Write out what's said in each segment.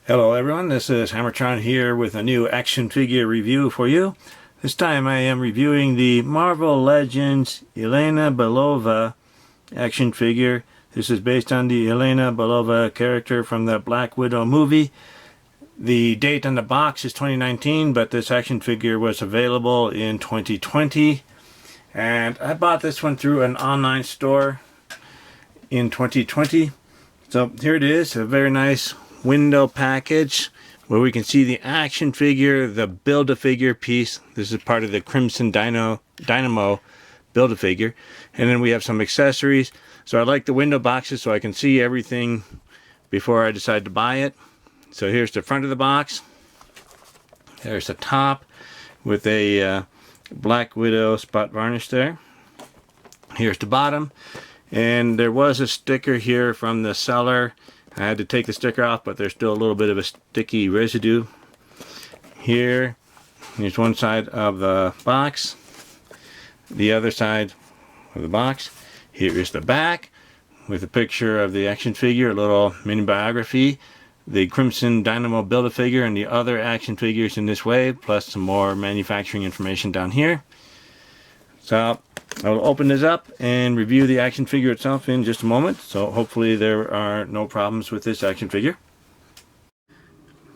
Hello everyone, this is HammerTron here with a new action figure review for you. This time I am reviewing the Marvel Legends Yelena Belova action figure. This is based on the Yelena Belova character from the Black Widow movie. The date on the box is 2019, but this action figure was available in 2020. And I bought this one through an online store in 2020. So here it is, a very nice window package where we can see the action figure, the Build-A-Figure piece. This is part of the Crimsno Dynamo Build-A-Figure. And then we have some accessories. So I like the window boxes so I can see everything before I decide to buy it. So here's the front of the box. There's the top with a Black Widow spot varnish there. Here's the bottom. And there was a sticker here from the seller. I had to take the sticker off, but there's still a little bit of a sticky residue. Here's one side of the box. The other side of the box. Here is the back with a picture of the action figure, a little mini biography, the Crimsno Dynamo Build-A-Figure, and the other action figures in this wave, plus some more manufacturing information down here. So I will open this up and review the action figure itself in just a moment. So hopefully there are no problems with this action figure.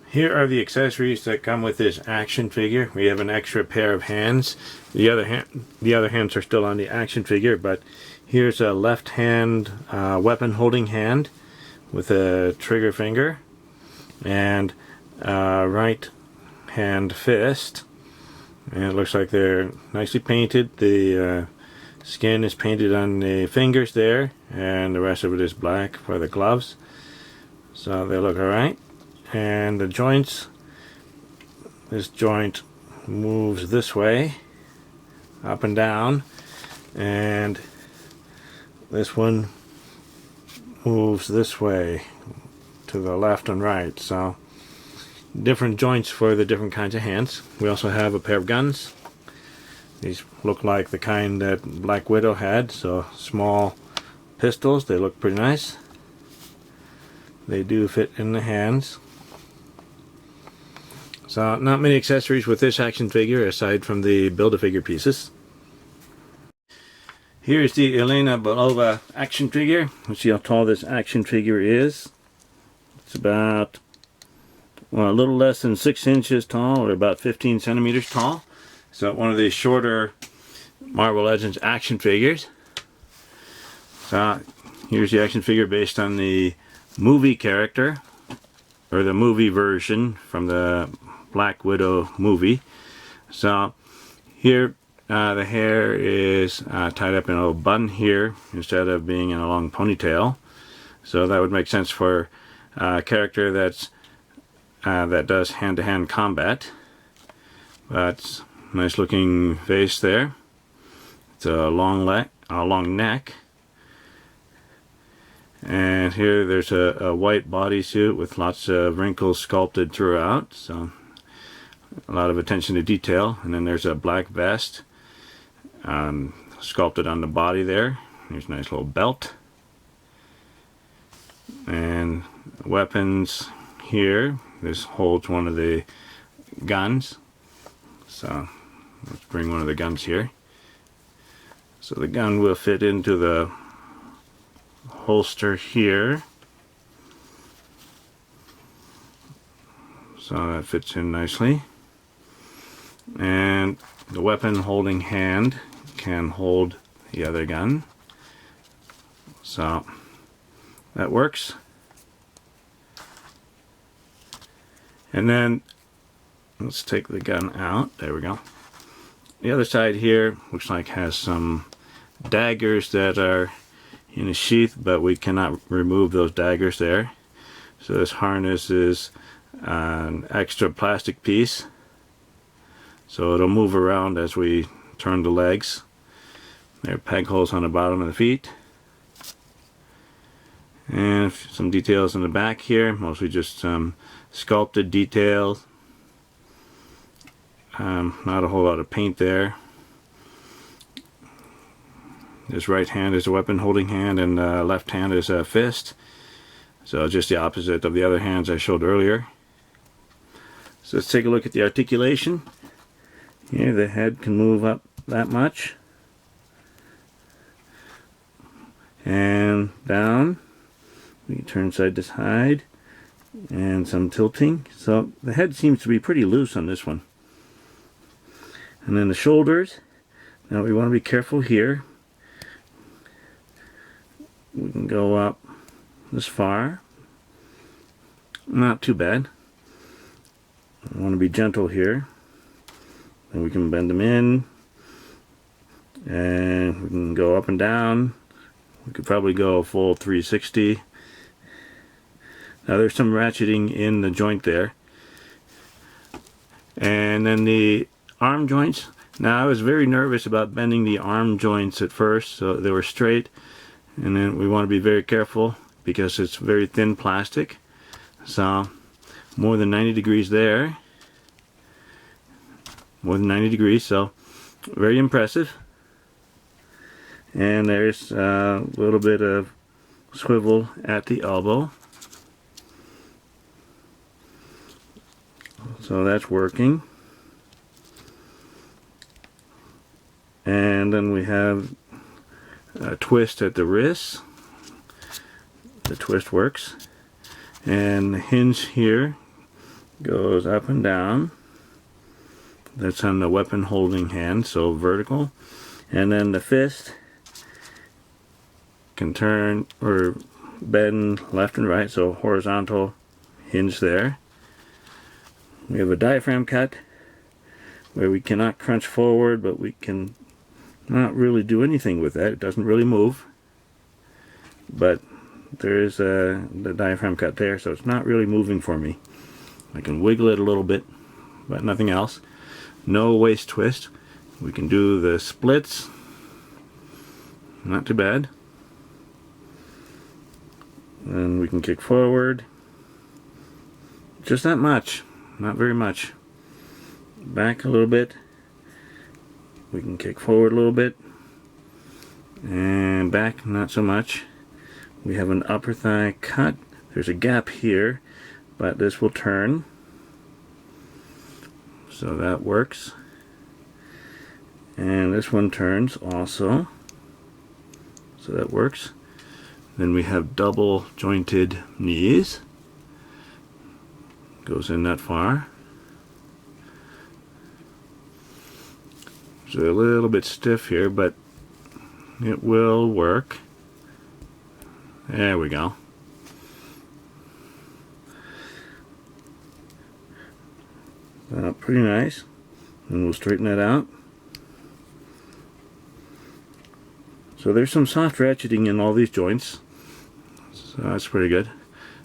Here are the accessories that come with this action figure. We have an extra pair of hands. The other hands are still on the action figure, but here's a left hand weapon holding hand with a trigger finger and a right hand fist. And it looks like they're nicely painted. The skin is painted on the fingers there, and the rest of it is black for the gloves. So they look alright. And the joints, this joint moves this way, up and down, and this one moves this way to the left and right. So different joints for the different kinds of hands. We also have a pair of guns. These look like the kind that Black Widow had, so small pistols. They look pretty nice. They do fit in the hands. So not many accessories with this action figure aside from the Build-A-Figure pieces. Here's the Yelena Belova action figure. Let's see how tall this action figure is. It's about, well, a little less than 6 inches tall, or about 15 centimeters tall. So one of the shorter Marvel Legends action figures. So here's the action figure based on the movie character, or the movie version from the Black Widow movie. So here the hair is tied up in a little bun here instead of being in a long ponytail. So that would make sense for a character that's that does hand-to-hand combat. But nice looking face there. It's a long neck. And here there's a white bodysuit with lots of wrinkles sculpted throughout. So a lot of attention to detail. And then there's a black vest sculpted on the body there. There's a nice little belt. And weapons here. This holds one of the guns. So let's bring one of the guns here. So the gun will fit into the holster here. So that fits in nicely. And the weapon holding hand can hold the other gun. So that works. And then let's take the gun out. There we go. The other side here looks like has some daggers that are in a sheath, but we cannot remove those daggers there. So this harness is an extra plastic piece. So it'll move around as we turn the legs. There are peg holes on the bottom of the feet. And some details in the back here, mostly just some sculpted details. Not a whole lot of paint there. This right hand is a weapon holding hand, and left hand is a fist. So just the opposite of the other hands I showed earlier. So let's take a look at the articulation. Here the head can move up that much. And down. We can turn side to side. And some tilting. So the head seems to be pretty loose on this one. And then the shoulders. Now we want to be careful here. We can go up this far. Not too bad. I want to be gentle here. And we can bend them in. And we can go up and down. We could probably go a full 360. Now there's some ratcheting in the joint there. And then the arm joints. Now I was very nervous about bending the arm joints at first, so they were straight. And then we want to be very careful because it's very thin plastic. So more than 90 degrees there. More than 90 degrees, so very impressive. And there's a little bit of swivel at the elbow. So that's working. And then we have a twist at the wrist. The twist works. And the hinge here goes up and down. That's on the weapon holding hand, so vertical. And then the fist can turn or bend left and right, so horizontal hinge there. We have a diaphragm cut where we cannot crunch forward, but we can not really do anything with that. It doesn't really move. But there is the diaphragm cut there, so it's not really moving for me. I can wiggle it a little bit, but nothing else. No waist twist. We can do the splits. Not too bad. And we can kick forward. Just that much. Not very much. Back a little bit. We can kick forward a little bit. And back, not so much. We have an upper thigh cut. There's a gap here, but this will turn. So that works. And this one turns also. So that works. Then we have double jointed knees. Goes in that far. It's a little bit stiff here, but it will work. There we go. Pretty nice. And we'll straighten that out. So there's some soft ratcheting in all these joints. So that's pretty good.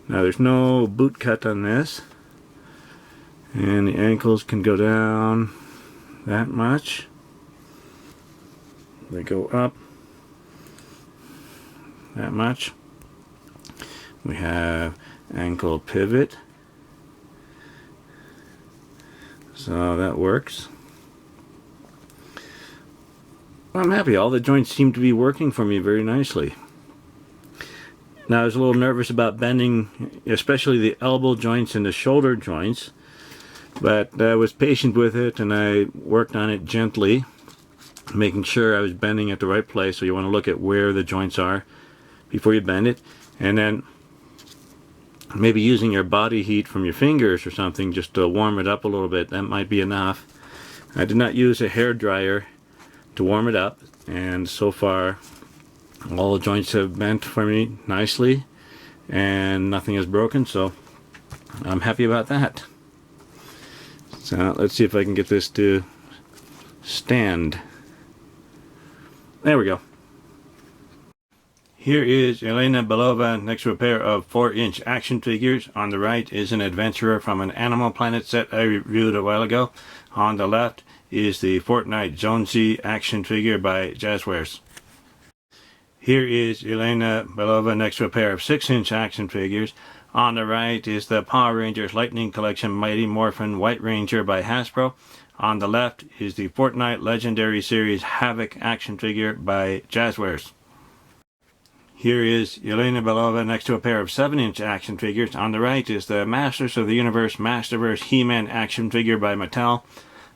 Now there's no boot cut on this. And the ankles can go down that much. They go up that much. We have ankle pivot. So that works. I'm happy. All the joints seem to be working for me very nicely. Now I was a little nervous about bending, especially the elbow joints and the shoulder joints. But I was patient with it and I worked on it gently, making sure I was bending at the right place. So you want to look at where the joints are before you bend it. And then maybe using your body heat from your fingers or something just to warm it up a little bit. That might be enough. I did not use a hair dryer to warm it up. And so far all the joints have bent for me nicely and nothing is broken. So I'm happy about that. So let's see if I can get this to stand. There we go. Here is Yelena Belova next to a pair of 4-inch action figures. On the right is an adventurer from an Animal Planet set I reviewed a while ago. On the left is the Fortnite Zone Z action figure by Jazzwares. Here is Yelena Belova next to a pair of 6-inch action figures. On the right is the Power Rangers Lightning Collection Mighty Morphin White Ranger by Hasbro. On the left is the Fortnite Legendary Series Havoc action figure by Jazzwares. Here is Yelena Belova next to a pair of 7-inch action figures. On the right is the Masters of the Universe Masterverse He-Man action figure by Mattel.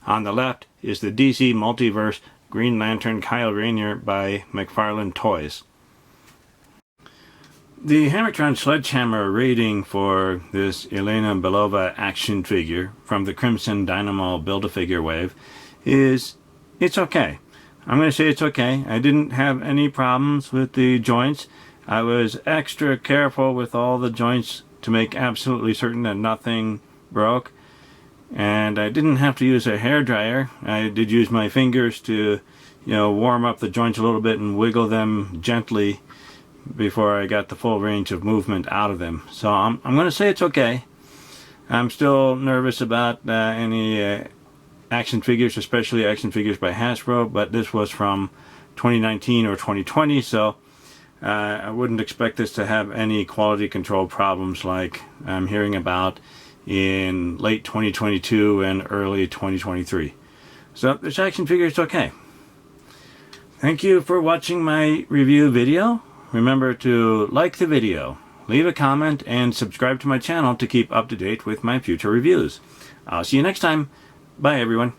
On the left is the DC Multiverse Green Lantern Kyle Rayner by McFarlane Toys. The HammerTron Sledgehammer rating for this Yelena Belova action figure from the Crimsno Dynamo Build-A-Figure wave is, it's okay. I'm going to say it's okay. I didn't have any problems with the joints. I was extra careful with all the joints to make absolutely certain that nothing broke. And I didn't have to use a hairdryer. I did use my fingers to, warm up the joints a little bit and wiggle them gently before I got the full range of movement out of them. So I'm going to say it's okay. I'm still nervous about any action figures, especially action figures by Hasbro, but this was from 2019 or 2020, so I wouldn't expect this to have any quality control problems like I'm hearing about in late 2022 and early 2023. So this action figure is okay. Thank you for watching my review video. Remember to like the video, leave a comment, and subscribe to my channel to keep up to date with my future reviews. I'll see you next time. Bye, everyone.